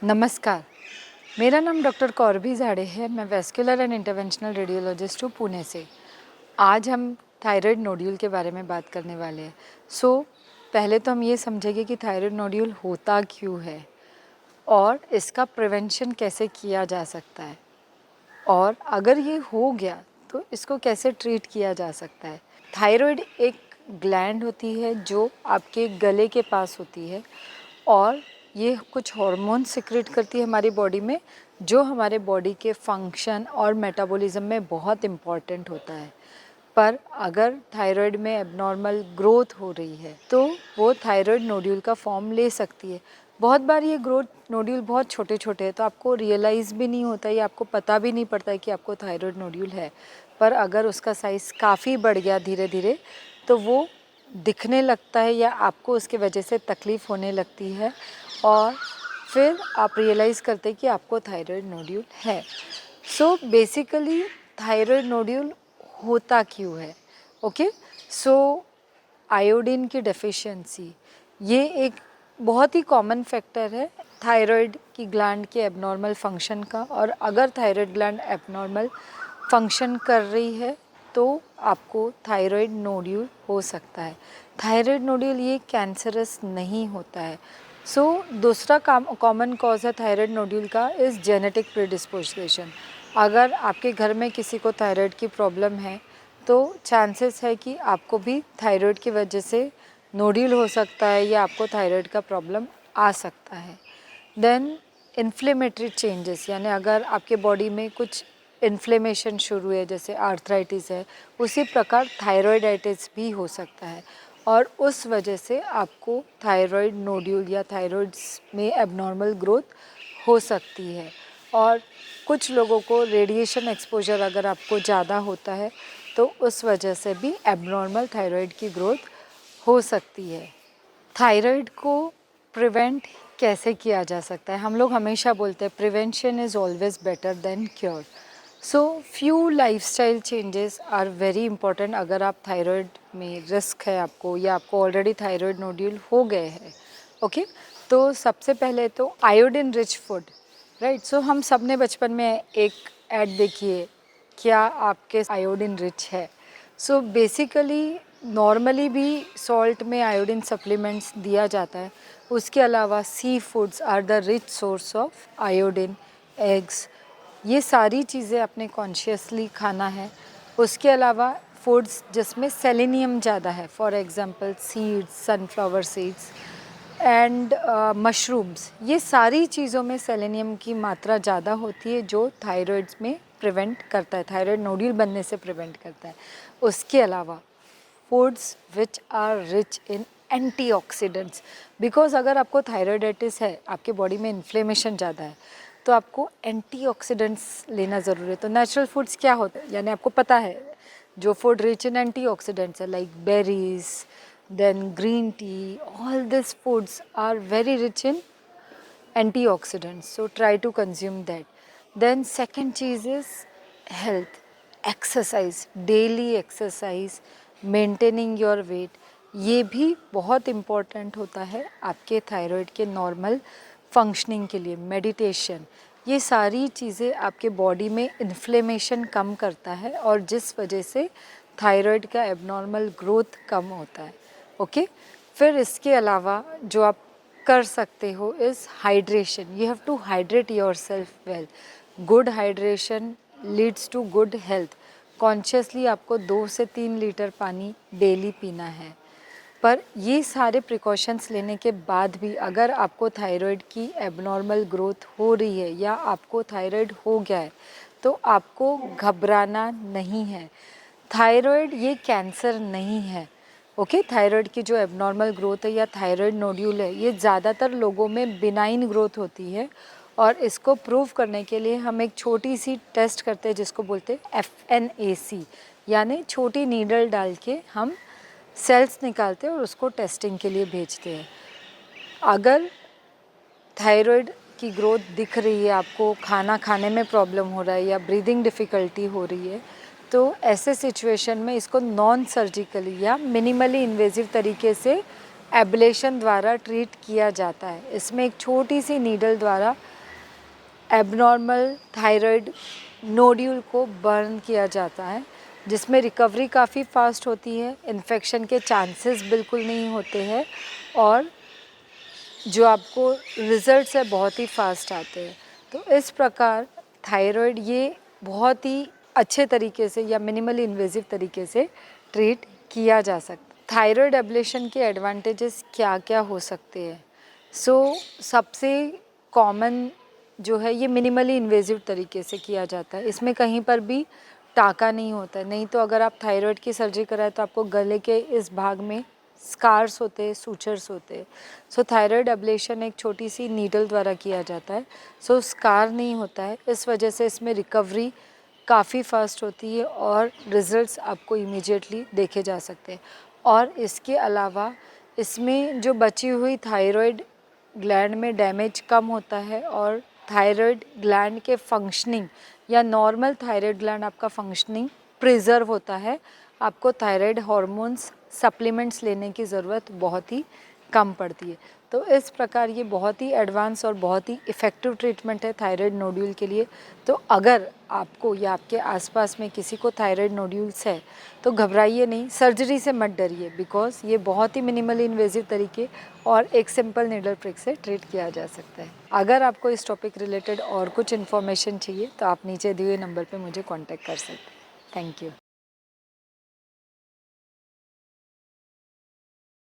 नमस्कार, मेरा नाम डॉक्टर कौरभी झाड़े है। मैं वेस्कुलर एंड इंटरवेंशनल रेडियोलॉजिस्ट हूँ पुणे से। आज हम थायराइड नोड्यूल के बारे में बात करने वाले हैं। पहले तो हम ये समझेंगे कि थायराइड नोड्यूल होता क्यों है और इसका प्रिवेंशन कैसे किया जा सकता है, और अगर ये हो गया तो इसको कैसे ट्रीट किया जा सकता है। थायराइड एक ग्लैंड होती है जो आपके गले के पास होती है, और ये कुछ हार्मोन सिक्रेट करती है हमारी बॉडी में, जो हमारे बॉडी के फंक्शन और मेटाबॉलिज्म में बहुत इम्पॉर्टेंट होता है। पर अगर थायराइड में एबनॉर्मल ग्रोथ हो रही है तो वो थायराइड नोड्यूल का फॉर्म ले सकती है। बहुत बार ये ग्रोथ नोड्यूल बहुत छोटे छोटे हैं, तो आपको रियलाइज़ भी नहीं होता, या आपको पता भी नहीं पड़ता है कि आपको थायराइड नोड्यूल है। पर अगर उसका साइज़ काफ़ी बढ़ गया धीरे धीरे, तो वो दिखने लगता है या आपको उसके वजह से तकलीफ़ होने लगती है, और फिर आप रियलाइज़ करते हैं कि आपको थायराइड नोड्यूल है। बेसिकली थायराइड नोड्यूल होता क्यों है? ओके, आयोडीन की डेफिशिएंसी ये एक बहुत ही कॉमन फैक्टर है थायराइड की ग्लैंड के एबनॉर्मल फंक्शन का। और अगर थायराइड ग्लैंड एबनॉर्मल फंक्शन कर रही है तो आपको थायराइड नोड्यूल हो सकता है। थायराइड नोड्यूल ये कैंसरस नहीं होता है। दूसरा कॉमन कॉज है थायराइड नोड्यूल का इज़ जेनेटिक प्रीडिस्पोजिशन। अगर आपके घर में किसी को थायराइड की प्रॉब्लम है तो चांसेस है कि आपको भी थायराइड की वजह से नोड्यूल हो सकता है, या आपको थायराइड का प्रॉब्लम आ सकता है। देन इन्फ्लेमेटरी चेंजेस, यानी अगर आपके बॉडी में कुछ इन्फ्लेमेशन शुरू है, जैसे आर्थराइटिस है, उसी प्रकार थायराइडाइटिस भी हो सकता है, और उस वजह से आपको थायराइड नोड्यूल या थायराइड्स में एबनॉर्मल ग्रोथ हो सकती है। और कुछ लोगों को रेडिएशन एक्सपोजर अगर आपको ज़्यादा होता है तो उस वजह से भी एबनॉर्मल थायराइड की ग्रोथ हो सकती है। थायराइड को प्रिवेंट कैसे किया जा सकता है? हम लोग हमेशा बोलते हैं prevention is always better than cure. Few lifestyle changes are very important अगर आप थायराइड में रिस्क है आपको, या आपको ऑलरेडी थायराइड नोड्यूल हो गए हैं। ओके, तो सबसे पहले तो आयोडीन रिच फूड, राइट। हम सब ने बचपन में एक ऐड देखी है, क्या आपके आयोडीन रिच है। बेसिकली नॉर्मली भी सॉल्ट में आयोडीन सप्लीमेंट्स दिया जाता है। उसके अलावा sea foods are the rich source of iodine, eggs, ये सारी चीज़ें अपने कॉन्शियसली खाना है। उसके अलावा फूड्स जिसमें सेलेनियम ज़्यादा है, for example seeds, sunflower seeds and mushrooms, ये सारी चीज़ों में सेलेनियम की मात्रा ज़्यादा होती है, जो थायराइड्स में प्रिवेंट करता है, थायराइड नोड्यूल बनने से प्रिवेंट करता है। उसके अलावा foods which are rich in antioxidants, because अगर आपको थायराइडाइटिस है, आपके बॉडी में इन्फ्लेमेशन ज़्यादा है, तो आपको एंटीऑक्सीडेंट्स लेना ज़रूरी है। तो नेचुरल फूड्स क्या होते हैं, यानी आपको पता है जो फूड रिच इन एंटीऑक्सीडेंट्स है, like berries, then green tea, all these foods are very rich in antioxidants, so try to consume that. Then second cheese is health, exercise, daily exercise, maintaining your weight, ये भी बहुत important होता है आपके thyroid के normal functioning के लिए। Meditation, ये सारी चीज़ें आपके बॉडी में इन्फ्लेमेशन कम करता है, और जिस वजह से थायराइड का एबनॉर्मल ग्रोथ कम होता है। ओके, फिर इसके अलावा जो आप कर सकते हो is hydration. You have to hydrate yourself well. Good hydration leads to good health. Consciously आपको 2 से 3 लीटर पानी डेली पीना है। पर ये सारे प्रिकॉशंस लेने के बाद भी अगर आपको थायराइड की एबनॉर्मल ग्रोथ हो रही है, या आपको थायराइड हो गया है, तो आपको घबराना नहीं है। थायराइड ये कैंसर नहीं है। ओके, थायराइड की जो एबनॉर्मल ग्रोथ है या थायराइड नोड्यूल है, ये ज़्यादातर लोगों में बिनाइन ग्रोथ होती है, और इसको प्रूव करने के लिए हम एक छोटी सी टेस्ट करते हैं जिसको बोलते हैं FNAC, यानी छोटी नीडल डाल के हम सेल्स निकालते हैं और उसको टेस्टिंग के लिए भेजते हैं। अगर थायराइड की ग्रोथ दिख रही है, आपको खाना खाने में प्रॉब्लम हो रहा है या ब्रीदिंग डिफ़िकल्टी हो रही है, तो ऐसे सिचुएशन में इसको नॉन सर्जिकली या मिनिमली इन्वेजिव तरीके से एब्लेशन द्वारा ट्रीट किया जाता है। इसमें एक छोटी सी नीडल द्वारा एबनॉर्मल थायराइड नोड्यूल को बर्न किया जाता है, जिसमें रिकवरी काफ़ी फास्ट होती है, इन्फेक्शन के चांसेस बिल्कुल नहीं होते हैं और जो आपको रिजल्ट्स है बहुत ही फास्ट आते हैं। तो इस प्रकार थायराइड ये बहुत ही अच्छे तरीके से या मिनिमली इन्वेजिव तरीके से ट्रीट किया जा सकता है। थायराइड एब्लेशन के एडवांटेजेस क्या क्या हो सकते हैं? सबसे कॉमन जो है ये मिनिमली इन्वेजिव तरीके से किया जाता है। इसमें कहीं पर भी टाँका नहीं होता है। नहीं तो अगर आप थायराइड की सर्जरी कराएं तो आपको गले के इस भाग में स्कार्स होते हैं, सूचर्स होते हैं। थायराइड एब्लेशन एक छोटी सी नीडल द्वारा किया जाता है। स्कार नहीं होता है, इस वजह से इसमें रिकवरी काफ़ी फास्ट होती है और रिजल्ट्स आपको इमीडिएटली देखे जा सकते हैं। और इसके अलावा इसमें जो बची हुई थायराइड ग्लैंड में डैमेज कम होता है और थायराइड ग्लैंड के फंक्शनिंग या नॉर्मल थायराइड ग्लैंड आपका फंक्शनिंग प्रिजर्व होता है। आपको थायराइड हार्मोन्स सप्लीमेंट्स लेने की ज़रूरत बहुत ही कम पड़ती है। तो इस प्रकार ये बहुत ही एडवांस और बहुत ही इफ़ेक्टिव ट्रीटमेंट है थायराइड नोड्यूल के लिए। तो अगर आपको या आपके आसपास में किसी को थायराइड नोड्यूल्स है तो घबराइए नहीं, सर्जरी से मत डरिए, बिकॉज ये बहुत ही मिनिमली इन्वेजिव तरीके और एक सिंपल नीडल प्रिक से ट्रीट किया जा सकता है। अगर आपको इस टॉपिक रिलेटेड और कुछ इन्फॉर्मेशन चाहिए तो आप नीचे दिए हुए नंबर पर मुझे कॉन्टैक्ट कर सकते हैं। Thank you.